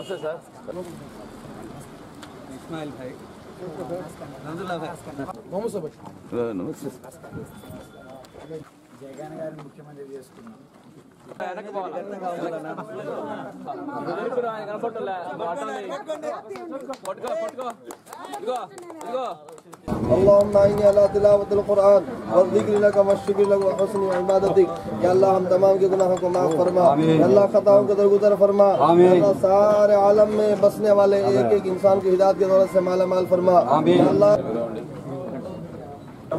इस्माइल भाई, नंदुल्ला भाई, नमस्ते भाई। नमस्ते। జగన్ గారిని ముఖ్యమంత్రి చేసుకున్నాం. اللهم اعني على تلاوة القرآن والذكر لك والشكر لك وحسن عبادتك. या अल्लाह हम तमाम के गुनाहों को माफ फरमा, या अल्लाह खताओं को दरगुजर फरमा, या अल्लाह सारे आलम में बसने वाले एक एक इंसान की हिदायत की दौलत से माला माल फरमा। या अल्लाह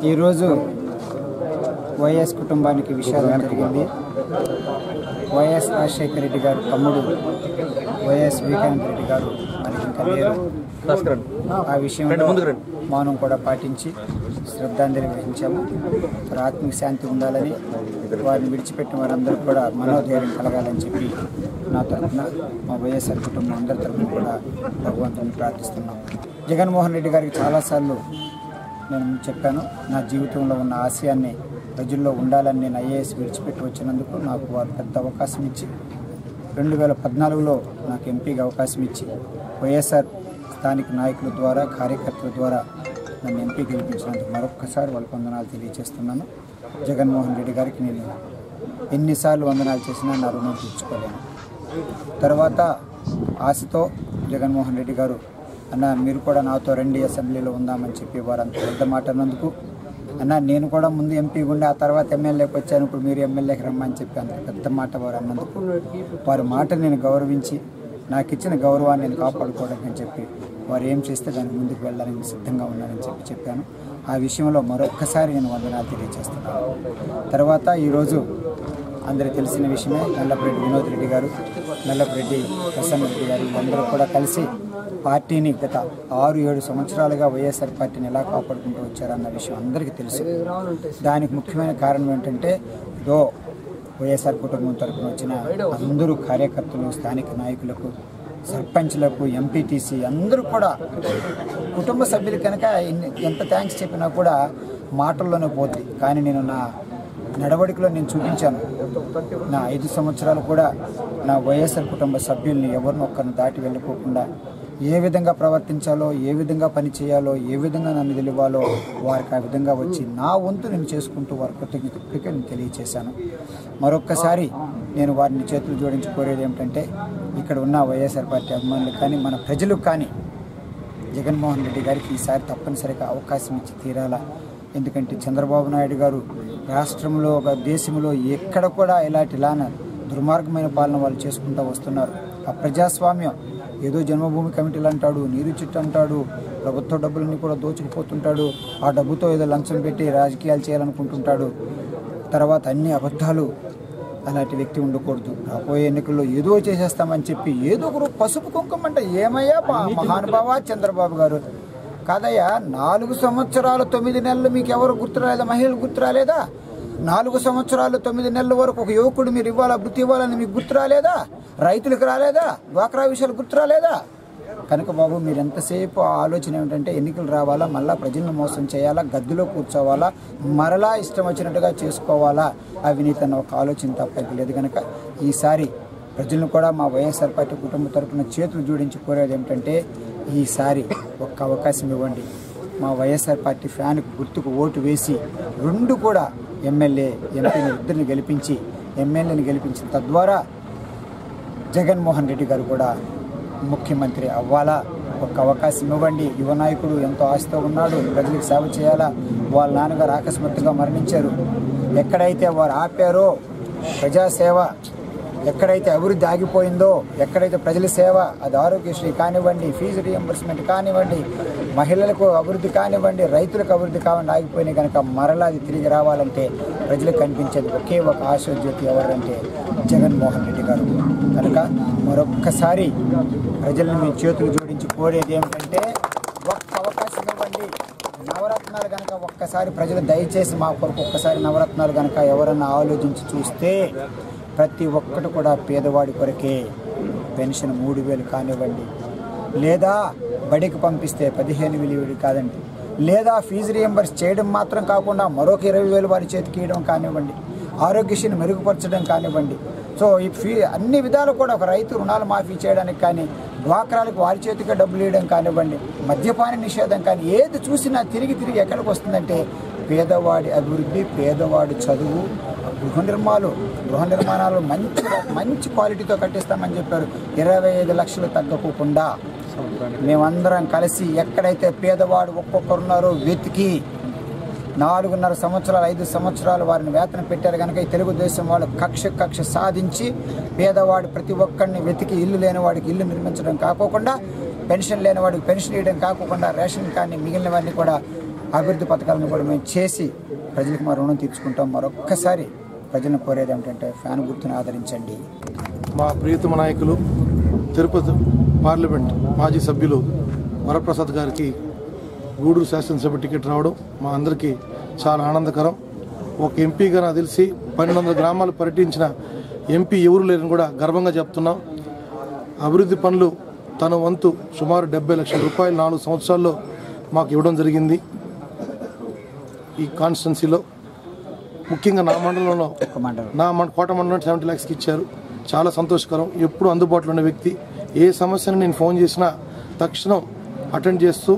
ఈ రోజు వైఎస్ కుటుంబానికి విషాదం జరిగింది. వైఎస్ రాజశేఖర రెడ్డి గారు తమ్ముడు వైఎస్ వివేకానంద రెడ్డి గారు మనకి ఇంకా లేరు. ఆ విషయంలో మౌనం కూడా పాటించి శ్రద్ధాంజలి వహించాము. ఆత్మిక శాంతి ఉండాలని, వారిని విడిచిపెట్టిన వారందరూ కూడా మనోధైర్యం కలగాలని చెప్పి నా తరఫున, మా వైఎస్ఆర్ కుటుంబం అందరి తరఫున కూడా భగవంతుని ప్రార్థిస్తున్నాం. జగన్మోహన్ రెడ్డి గారికి చాలాసార్లు నేను చెప్పాను, నా జీవితంలో ఉన్న ఆశయాన్ని ప్రజల్లో ఉండాలని. నేను ఐఏఎస్ విడిచిపెట్టి వచ్చినందుకు నాకు వారు పెద్ద అవకాశం ఇచ్చి 2014లో నాకు ఎంపీగా అవకాశం ఇచ్చి వైఎస్ఆర్ స్థానిక నాయకుల ద్వారా, కార్యకర్తల ద్వారా నన్ను ఎంపీ గెలిపించినందుకు మరొక్కసారి వాళ్ళకి వందనాలు తెలియజేస్తున్నాను. జగన్మోహన్ రెడ్డి గారికి నేను ఎన్నిసార్లు వందనాలు చేసినా నా రుణం తీర్చుకోలేను. తర్వాత ఆశతో జగన్మోహన్ రెడ్డి గారు, అన్న మీరు కూడా నాతో రండి అసెంబ్లీలో ఉందామని చెప్పి వారు అంత పెద్ద మాట అన్నందుకు, అన్న నేను కూడా ముందు ఎంపీ ఉండి ఆ తర్వాత ఎమ్మెల్యేకి వచ్చాను, ఇప్పుడు మీరు ఎమ్మెల్యేకి రమ్మని చెప్పి అంత పెద్ద మాట వారు అన్నందుకు వారి మాట నేను గౌరవించి నాకు ఇచ్చిన గౌరవాన్ని నేను కాపాడుకోవడానికి అని చెప్పి వారు ఏం చేస్తే దానికి ముందుకు వెళ్ళడానికి సిద్ధంగా ఉన్నానని చెప్పాను. ఆ విషయంలో మరొక్కసారి నేను వందనాలు తెలియజేస్తున్నాను. తర్వాత ఈరోజు అందరికీ తెలిసిన విషయమే, నల్లపురెడ్డి వినోద్ రెడ్డి గారు, నల్లపురెడ్డి ప్రసన్న రెడ్డి గారు వీళ్ళందరూ కూడా కలిసి పార్టీని గత 6-7 సంవత్సరాలుగా వైఎస్ఆర్ పార్టీని ఎలా కాపాడుకుంటూ వచ్చారన్న విషయం అందరికీ తెలుసు. దానికి ముఖ్యమైన కారణం ఏంటంటే, వైఎస్ఆర్ కుటుంబం తరఫున వచ్చిన అందరూ కార్యకర్తలు, స్థానిక నాయకులకు, సర్పంచ్లకు, ఎంపీటీసీ అందరూ కూడా కుటుంబ సభ్యులు కనుక ఎంత థ్యాంక్స్ చెప్పినా కూడా మాటల్లోనే పోతుంది. కానీ నేను నా నడవడికలో నేను చూపించాను. నా 5 సంవత్సరాలు కూడా నా వైఎస్ఆర్ కుటుంబ సభ్యుల్ని ఎవరిని ఒక్కరిని దాటి వెళ్ళిపోకుండా ఏ విధంగా ప్రవర్తించాలో, ఏ విధంగా పని చేయాలో, ఏ విధంగా నన్ను తెలియాలో వారికి ఆ విధంగా వచ్చి నా వంతు నేను చేసుకుంటూ వారి కృతజ్ఞతగా నేను తెలియజేశాను. మరొక్కసారి నేను వారిని చేతులు జోడించి కోరేది ఏమిటంటే, ఇక్కడ ఉన్న వైఎస్ఆర్ పార్టీ అభిమానులకు కానీ మన ప్రజలకు కానీ జగన్మోహన్ రెడ్డి గారికి ఈసారి తప్పనిసరిగా అవకాశం ఇచ్చి తీరాలా. ఎందుకంటే చంద్రబాబు నాయుడు గారు రాష్ట్రంలో, దేశంలో ఎక్కడ కూడా ఇలాన దుర్మార్గమైన పాలన వాళ్ళు చేసుకుంటూ వస్తున్నారు. ఆ ప్రజాస్వామ్యం ఏదో జన్మభూమి కమిటీలు అంటాడు, నీరు చిట్టు అంటాడు, ప్రభుత్వ డబ్బులన్నీ కూడా దోచుకుపోతుంటాడు, ఆ డబ్బుతో ఏదో లంచం పెట్టి రాజకీయాలు చేయాలనుకుంటుంటాడు. తర్వాత అన్ని అబద్ధాలు. అలాంటి వ్యక్తి ఉండకూడదు. రాబోయే ఎన్నికల్లో ఏదో చేసేస్తామని చెప్పి ఏదో ఒక పసుపు కుంకుమ అంటే ఏమయ్యా మహానుభావ చంద్రబాబు గారు కాదయ్యా. 4 సంవత్సరాలు 9 నెలలు మీకు ఎవరు గుర్తురాలేదా? మహిళలు గుర్తురాలేదా? 4 సంవత్సరాలు 9 నెలల వరకు ఒక యువకుడు మీరు ఇవ్వాలా, వృత్తి ఇవ్వాలని మీకు గుర్తురాలేదా? రైతులకు రాలేదా? డ్వాక్రా విషయాలు గుర్తురాలేదా? కనుక బాబు మీరు ఎంతసేపు ఆలోచన ఏమిటంటే ఎన్నికలు రావాలా, మళ్ళీ ప్రజలను మోసం చేయాలా, గద్దెలో కూర్చోవాలా, మరలా ఇష్టం వచ్చినట్టుగా చేసుకోవాలా, అవినీతి అన్న ఒక ఆలోచన తప్ప లేదు. కనుక ఈసారి ప్రజలను కూడా మా వైఎస్ఆర్ పార్టీ కుటుంబ తరఫున చేతులు జోడించి కోరేది ఏమిటంటే, ఈసారి ఒక్క అవకాశం ఇవ్వండి. మా వైఎస్ఆర్ పార్టీ ఫ్యాన్కు గుర్తుకు ఓటు వేసి 2 కూడా ఎమ్మెల్యే, ఎంపీని ఇద్దరిని గెలిపించి ఎమ్మెల్యేని గెలిపించిన తద్వారా జగన్మోహన్ రెడ్డి గారు కూడా ముఖ్యమంత్రి అవ్వాలా. ఒక్క అవకాశం ఇవ్వండి. యువ నాయకుడు ఎంతో ఆశతో ఉన్నాడు, ప్రజలకు సేవ చేయాలా. వాళ్ళ నాన్నగారు అకస్మాత్తుగా మరణించారు. ఎక్కడైతే వారు ఆపారో ప్రజాసేవ, ఎక్కడైతే అభివృద్ధి ఆగిపోయిందో, ఎక్కడైతే ప్రజల సేవ, అది ఆరోగ్యశ్రీ కానివ్వండి, ఫీజు రీఎంబర్స్మెంట్ కానివ్వండి, మహిళలకు అభివృద్ధి కానివ్వండి, రైతులకు అభివృద్ధి కావండి ఆగిపోయినాయి. కనుక మరలా అది తిరిగి రావాలంటే ప్రజలకు కనిపించేది ఒకే ఒక ఆశాజ్యోతి ఎవరంటే జగన్మోహన్ రెడ్డి గారు. కనుక మరొక్కసారి ప్రజలను మీ చేతులు జోడించి కోరేది ఏమిటంటే, ఒక్క అవకాశం ఇవ్వండి. నవరత్నాలు కనుక ఒక్కసారి ప్రజలు దయచేసి మా కొరకు ఒక్కసారి నవరత్నాలు కనుక ఎవరన్నా ఆలోచించి చూస్తే ప్రతి ఒక్కటి కూడా పేదవాడి కొరకే. పెన్షన్ 3,000 కానివ్వండి, లేదా బడికి పంపిస్తే 15,000 కాదండి, లేదా ఫీజు రీఎంబర్స్ చేయడం మాత్రం కాకుండా మరొక 20,000 వారి చేతికి ఇవ్వడం కానివ్వండి, ఆరోగ్యశ్రీని మెరుగుపరచడం కానివ్వండి, సో ఈ అన్ని విధాలు కూడా ఒక రైతు రుణాలు మాఫీ చేయడానికి కానీ, డ్వాక్రాలకు వారి చేతిగా డబ్బులు ఇవ్వడం కానివ్వండి, మద్యపాన నిషేధం కానీ, ఏది చూసినా తిరిగి ఎక్కడికి వస్తుందంటే పేదవాడి అభివృద్ధి, పేదవాడి చదువు, గృహ నిర్మాణాలు మంచి క్వాలిటీతో కట్టిస్తామని చెప్పారు. 25 లక్షలు తగ్గకుండా మేమందరం కలిసి ఎక్కడైతే పేదవాడు ఒక్కొక్కరున్నారో వెతికి 4.5 సంవత్సరాలు 5 సంవత్సరాలు వారిని వేతనం పెట్టారు కనుక ఈ తెలుగుదేశం వాళ్ళు కక్ష సాధించి పేదవాడు ప్రతి ఒక్కరిని వెతికి ఇల్లు లేనివాడికి ఇల్లు నిర్మించడం కాకోకుండా, పెన్షన్ లేనివాడికి పెన్షన్ ఇవ్వడం కాకోకుండా, రేషన్ కార్డుని మిగిలినవన్నీ కూడా అభివృద్ధి పథకాలను కూడా మేము చేసి ప్రజలకు మా రుణం తీర్చుకుంటాం. మరొక్కసారి ప్రజలను కోరేది ఏమిటంటే ఫ్యాన్ గుర్తును ఆదరించండి. మా ప్రియతమ నాయకులు తిరుపతి పార్లమెంట్ మాజీ సభ్యులు వరప్రసాద్ గారికి గూడూరు శాసనసభ టికెట్ రావడం మా అందరికీ చాలా ఆనందకరం. ఒక ఎంపీగా నాకు తెలిసి 1200 గ్రామాలు పర్యటించిన ఎంపీ ఎవరు లేరని కూడా గర్వంగా చెప్తున్నాం. అభివృద్ధి పనులు తన వంతు సుమారు 70 లక్షల రూపాయలు 4 సంవత్సరాల్లో మాకు ఇవ్వడం జరిగింది. ఈ కాన్స్టిట్యున్సీలో ముఖ్యంగా నా మండలంలో కోట మండలంలో 70 లక్షకి ఇచ్చారు. చాలా సంతోషకరం. ఎప్పుడు అందుబాటులో ఉన్న వ్యక్తి. ఏ సమస్యను నేను ఫోన్ చేసినా తక్షణం అటెండ్ చేస్తూ,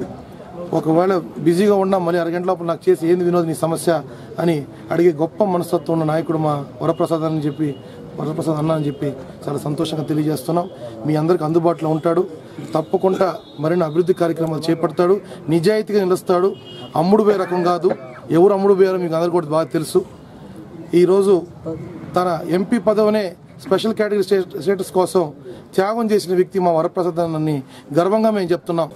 ఒకవేళ బిజీగా ఉన్నా మళ్ళీ అరగంట లోపల నాకు చేసి ఏంది వినోద్ నీ సమస్య అని అడిగే గొప్ప మనస్తత్వం ఉన్న నాయకుడు మా వరప్రసాద్ అన్న అని చెప్పి చాలా సంతోషంగా తెలియజేస్తున్నాం. మీ అందరికీ అందుబాటులో ఉంటాడు. తప్పకుండా మరిన్ని అభివృద్ధి కార్యక్రమాలు చేపడతాడు. నిజాయితీగా నిలుస్తాడు. అమ్ముడు పోయే రకం కాదు. ఎవరు అమ్ముడు పోయారో మీకు అందరికీ కూడా బాగా తెలుసు. ఈరోజు తన ఎంపీ పదవినే స్పెషల్ కేటగిరీ స్టేటస్ కోసం త్యాగం చేసిన వ్యక్తి మా వరప్రసాద్ అన్నని గర్వంగా మేము చెప్తున్నాం.